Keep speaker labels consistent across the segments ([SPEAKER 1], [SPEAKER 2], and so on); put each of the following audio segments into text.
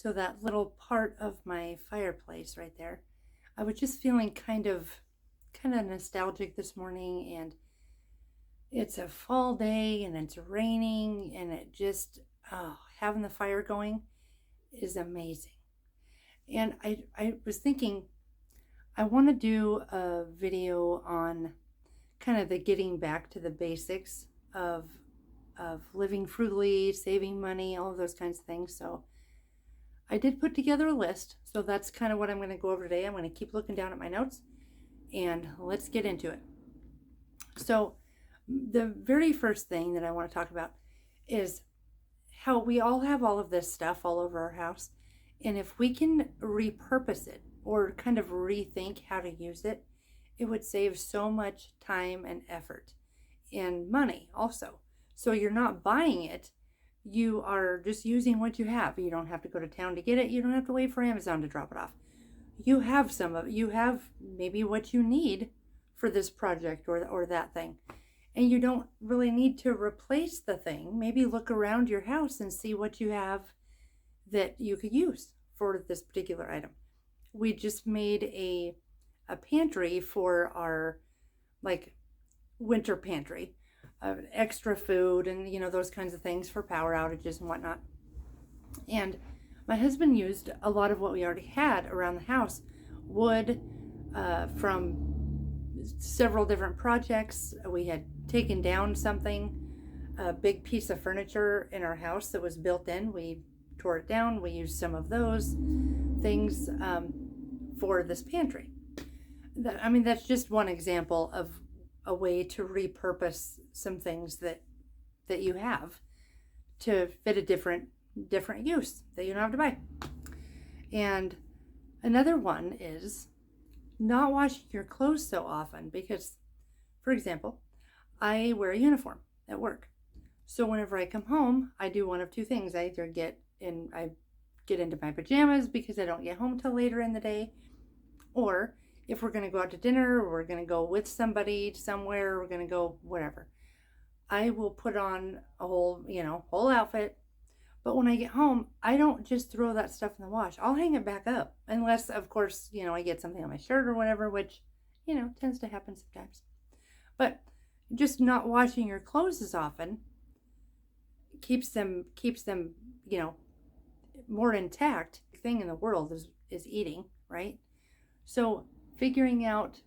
[SPEAKER 1] So that little part of my fireplace right there, I was just feeling kind of nostalgic this morning, and it's a fall day and it's raining, and it just, oh, having the fire going is amazing. And I was thinking I want to do a video on kind of the getting back to the basics of living frugally, saving money, all of those kinds of things. So I did put together a list. So that's kind of what I'm going to go over today. I'm going to keep looking down at my notes, and let's get into it. So the very first thing that I want to talk about is how we all have all of this stuff all over our house. And if we can repurpose it or kind of rethink how to use it, it would save so much time and effort and money also. So you're not buying it, you are just using what you have. You don't have to go to town to get it. You don't have to wait for Amazon to drop it off. You have some of it. You have maybe what you need for this project or that thing. And you don't really need to replace the thing. Maybe look around your house and see what you have that you could use for this particular item. We just made a pantry for our winter pantry, extra food and those kinds of things for power outages and whatnot. And my husband used a lot of what we already had around the house, wood from several different projects. We had taken down a big piece of furniture in our house that was built in. We tore it down. We used some of those things for this pantry. That's just one example of a way to repurpose some things that you have to fit a different use that you don't have to buy. And another one is not washing your clothes so often, because, for example, I wear a uniform at work. So whenever I come home, I do one of two things. I either get into my pajamas because I don't get home till later in the day, or if we're going to go out to dinner, or we're going to go with somebody somewhere, we're going to go whatever, I will put on a whole outfit. But when I get home, I don't just throw that stuff in the wash. I'll hang it back up. Unless, of course, I get something on my shirt or whatever, which, tends to happen sometimes. But just not washing your clothes as often keeps them, more intact. The thing in the world is eating, right? So figuring out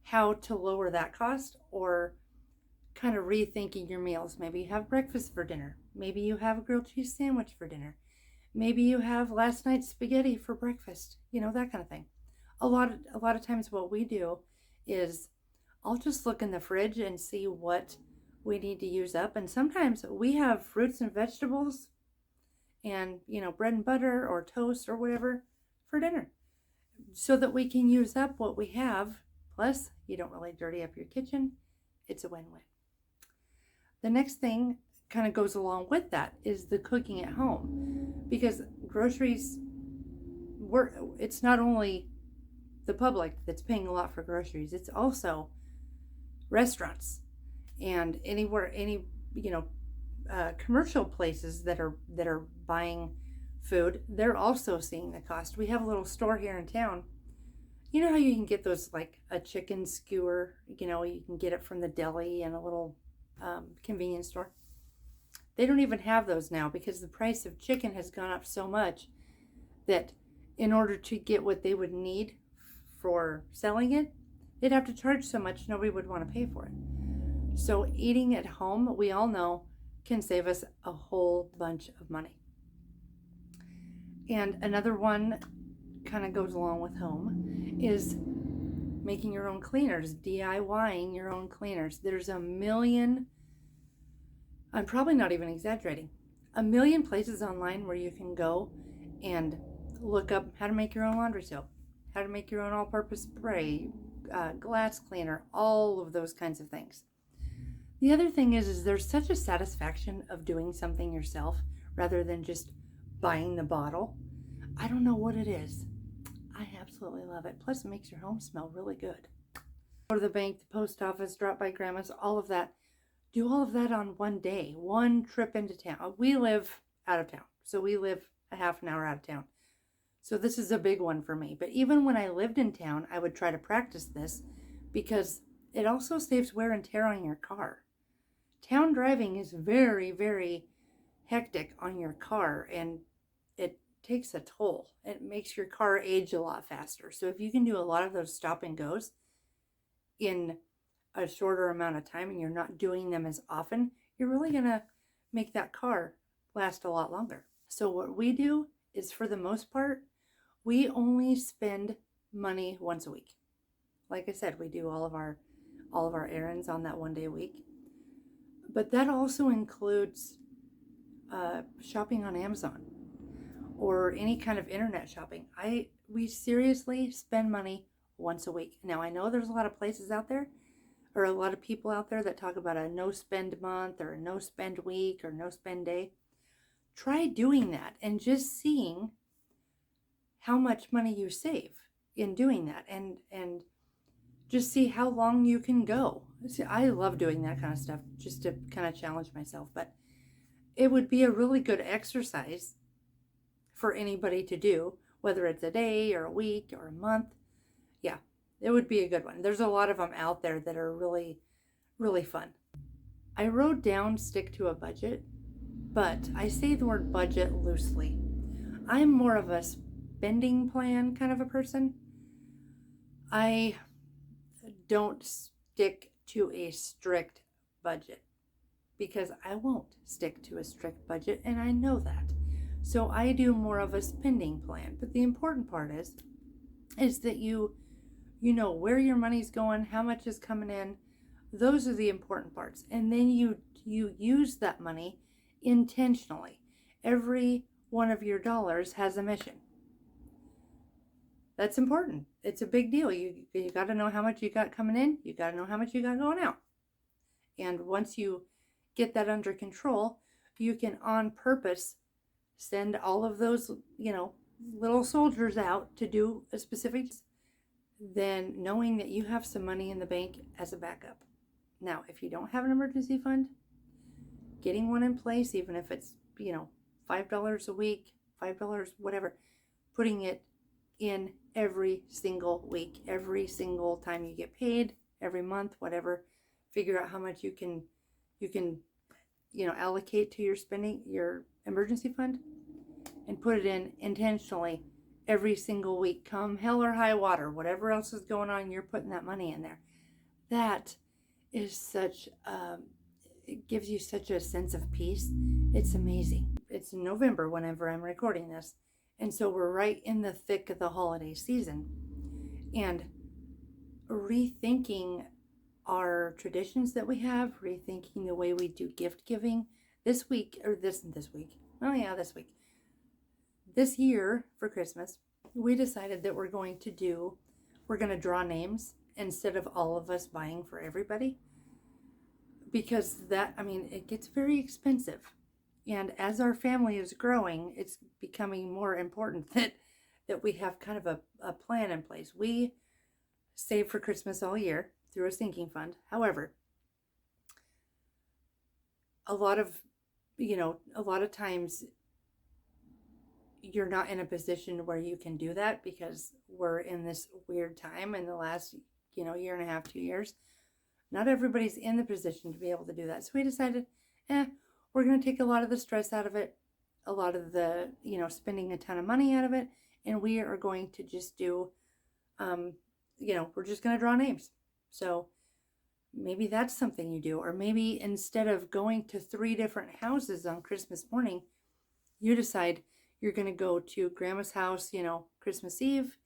[SPEAKER 1] how to lower that cost, or kind of rethinking your meals. Maybe you have breakfast for dinner. Maybe you have a grilled cheese sandwich for dinner. Maybe you have last night's spaghetti for breakfast. That kind of thing. A lot of times what we do is I'll just look in the fridge and see what we need to use up. And sometimes we have fruits and vegetables and, bread and butter or toast or whatever for dinner, so that we can use up what we have. Plus, you don't really dirty up your kitchen. It's a win-win. The next thing kind of goes along with that is the cooking at home, because groceries, it's not only the public that's paying a lot for groceries, it's also restaurants and any commercial places that are buying food. They're also seeing the cost. We have a little store here in town. You know how you can get those, like a chicken skewer, you can get it from the deli and a little convenience store. They don't even have those now, because the price of chicken has gone up so much that in order to get what they would need for selling it, they'd have to charge so much nobody would want to pay for it. So eating at home, we all know, can save us a whole bunch of money. And another one kind of goes along with home is making your own cleaners, DIYing your own cleaners. There's a million, I'm probably not even exaggerating, a million places online where you can go and look up how to make your own laundry soap, how to make your own all-purpose spray, glass cleaner, all of those kinds of things. The other thing is there's such a satisfaction of doing something yourself rather than just buying the bottle. I don't know what it is. I absolutely love it. Plus, it makes your home smell really good. Go to the bank, the post office, drop by grandma's, all of that. Do all of that on one day, one trip into town. We live out of town, so we live a half an hour out of town. So this is a big one for me. But even when I lived in town, I would try to practice this because it also saves wear and tear on your car. Town driving is very, very hectic on your car, and it takes a toll. It makes your car age a lot faster. So if you can do a lot of those stop and goes in a shorter amount of time and you're not doing them as often, you're really going to make that car last a lot longer. So what we do is, for the most part, we only spend money once a week. Like I said, we do all of our errands on that one day a week. But that also includes shopping on Amazon or any kind of internet shopping. We seriously spend money once a week. Now, I know there's a lot of places out there, or a lot of people out there, that talk about a no spend month or a no spend week or no spend day. Try doing that and just seeing how much money you save in doing that, and just see how long you can go. See, I love doing that kind of stuff just to kind of challenge myself, but it would be a really good exercise for anybody to do, whether it's a day or a week or a month. Yeah, it would be a good one. There's a lot of them out there that are really, really fun. I wrote down stick to a budget, but I say the word budget loosely. I'm more of a spending plan kind of a person. I don't stick to a strict budget because I won't stick to a strict budget, and I know that. So I do more of a spending plan. But the important part is that you know where your money's going, how much is coming in. Those are the important parts. And then you use that money intentionally. Every one of your dollars has a mission. That's important. It's a big deal. You got to know how much you got coming in. You got to know how much you got going out. And once you get that under control, you can on purpose send all of those, little soldiers out to do a specific, then knowing that you have some money in the bank as a backup. Now, if you don't have an emergency fund, getting one in place, even if it's, $5 a week, $5, whatever, putting it in every single week, every single time you get paid, every month, whatever, figure out how much you can allocate to your emergency fund, and put it in intentionally every single week. Come hell or high water, whatever else is going on, you're putting that money in there. That is it gives you such a sense of peace. It's amazing. It's November whenever I'm recording this. And so we're right in the thick of the holiday season. And rethinking our traditions that we have, rethinking the way we do gift giving this year for Christmas, we decided that we're going to draw names instead of all of us buying for everybody. Because it gets very expensive. And as our family is growing, it's becoming more important that we have kind of a plan in place. We save for Christmas all year through a sinking fund. However, a lot of times you're not in a position where you can do that because we're in this weird time in the last, year and a half, 2 years. Not everybody's in the position to be able to do that. So we decided, we're going to take a lot of the stress out of it, a lot of the, spending a ton of money out of it. And we are going to just do, we're just going to draw names. So maybe that's something you do. Or maybe instead of going to 3 different houses on Christmas morning, you decide you're going to go to Grandma's house, Christmas Eve,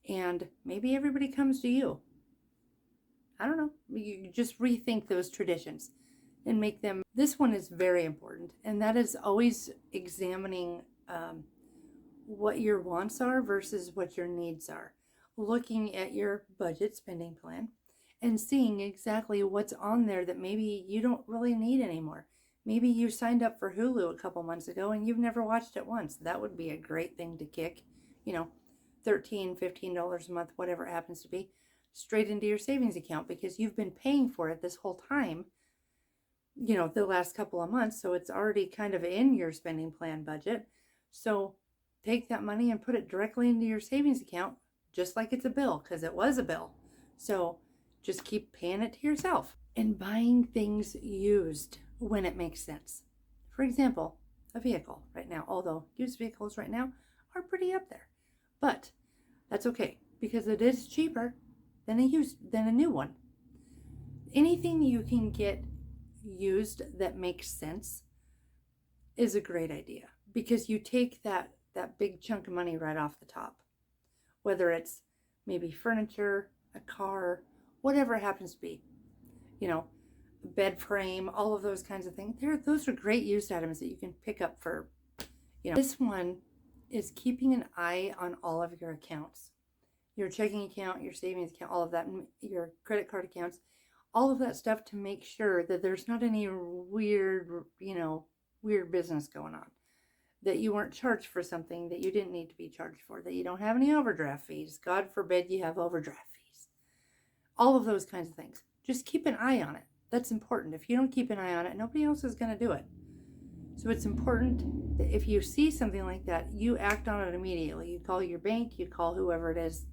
[SPEAKER 1] and maybe everybody comes to you. I don't know. You just rethink those traditions and make them. This one is very important, and that is always examining what your wants are versus what your needs are. Looking at your budget spending plan and seeing exactly what's on there that maybe you don't really need anymore. Maybe you signed up for Hulu a couple months ago and you've never watched it once. That would be a great thing to kick, $13, $15 a month, whatever it happens to be, straight into your savings account because you've been paying for it this whole time, the last couple of months. So it's already kind of in your spending plan budget. So take that money and put it directly into your savings account, just like it's a bill, because it was a bill. So just keep paying it to yourself and buying things used when it makes sense. For example, a vehicle right now, although used vehicles right now are pretty up there, but that's okay because it is cheaper than a new one. Anything you can get used that makes sense is a great idea because you take that big chunk of money right off the top, whether it's maybe furniture, a car, whatever it happens to be, bed frame, all of those kinds of things. Those are great used items that you can pick up for, This one is keeping an eye on all of your accounts, your checking account, your savings account, all of that, your credit card accounts, all of that stuff, to make sure that there's not any weird business going on, that you weren't charged for something that you didn't need to be charged for, that you don't have any overdraft fees. God forbid you have overdraft fees. All of those kinds of things. Just keep an eye on it. That's important. If you don't keep an eye on it, nobody else is going to do it. So it's important that if you see something like that, you act on it immediately. You call your bank, you call whoever it is.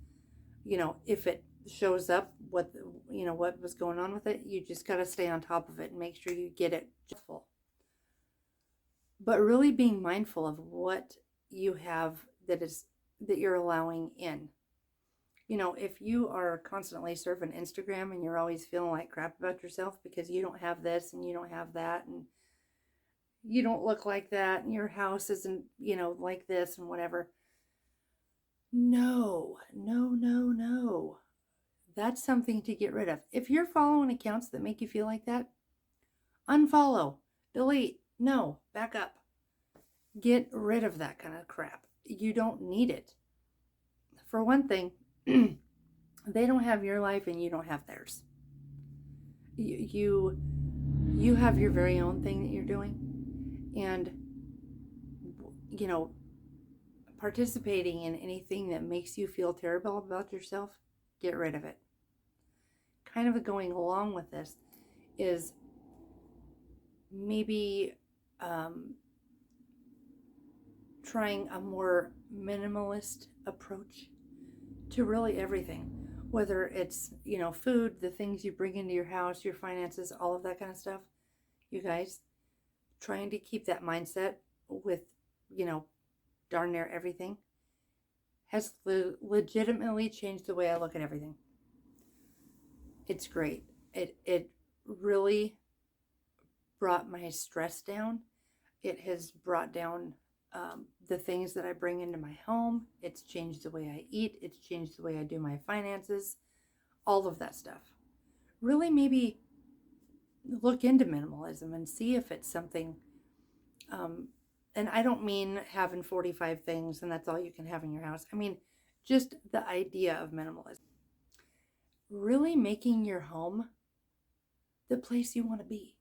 [SPEAKER 1] If it shows up, what was going on with it, you just got to stay on top of it and make sure you get it full. But really being mindful of what you have that you're allowing in. If you are constantly surfing Instagram and you're always feeling like crap about yourself because you don't have this and you don't have that and you don't look like that and your house isn't, like this and whatever. No. That's something to get rid of. If you're following accounts that make you feel like that, unfollow, delete, no, back up. Get rid of that kind of crap. You don't need it. For one thing, they don't have your life and you don't have theirs. You have your very own thing that you're doing, and participating in anything that makes you feel terrible about yourself, get rid of it. Kind of going along with this is maybe trying a more minimalist approach to really everything, whether it's food, the things you bring into your house, your finances, all of that kind of stuff. You guys, trying to keep that mindset with darn near everything has legitimately changed the way I look at everything. It's great. It really brought my stress down. It has brought down the things that I bring into my home. It's changed the way I eat. It's changed the way I do my finances. All of that stuff. Really maybe look into minimalism and see if it's something. And I don't mean having 45 things and that's all you can have in your house. I mean, just the idea of minimalism. Really making your home the place you want to be.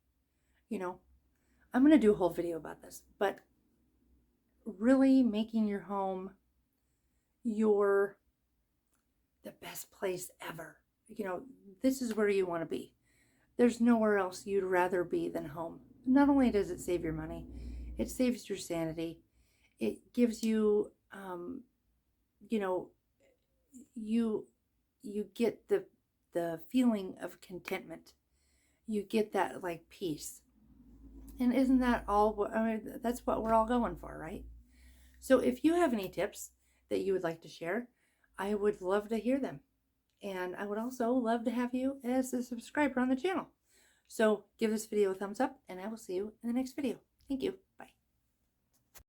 [SPEAKER 1] I'm going to do a whole video about this, but really making your home the best place ever. This is where you want to be. There's nowhere else you'd rather be than home. Not only does it save your money, it saves your sanity. It gives you, you get the feeling of contentment. You get that peace. And isn't that all? That's what we're all going for, right? So if you have any tips that you would like to share, I would love to hear them. And I would also love to have you as a subscriber on the channel. So give this video a thumbs up and I will see you in the next video. Thank you. Bye.